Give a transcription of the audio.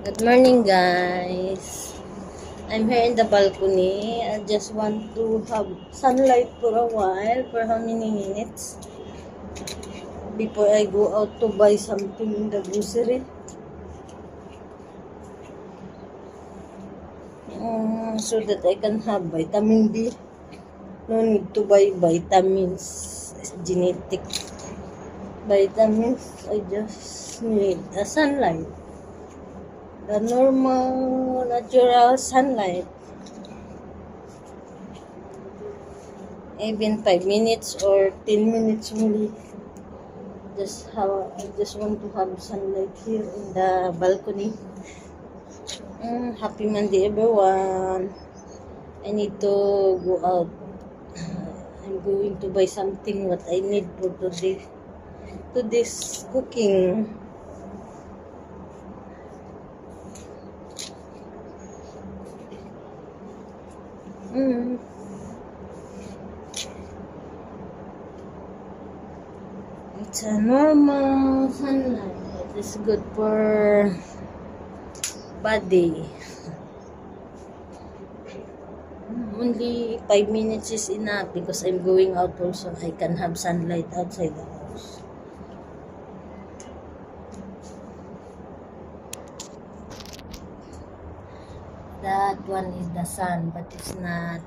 Good morning, guys. I'm here in the balcony. I just want to have sunlight for a while. For how many minutes? Before I go out to buy something in the grocery. So that I can have vitamin D. No need to buy vitamins. Genetic vitamins. I just need a sunlight. The normal, natural sunlight. Even 5 minutes or 10 minutes only. I just want to have sunlight here in the balcony. Happy Monday, everyone. I need to go out. I'm going to buy something what I need for today. Today's cooking. It's a normal sunlight. It is good for body. Only 5 minutes is enough because I'm going out also. I can have sunlight outside the house. That one is the sun, but it's not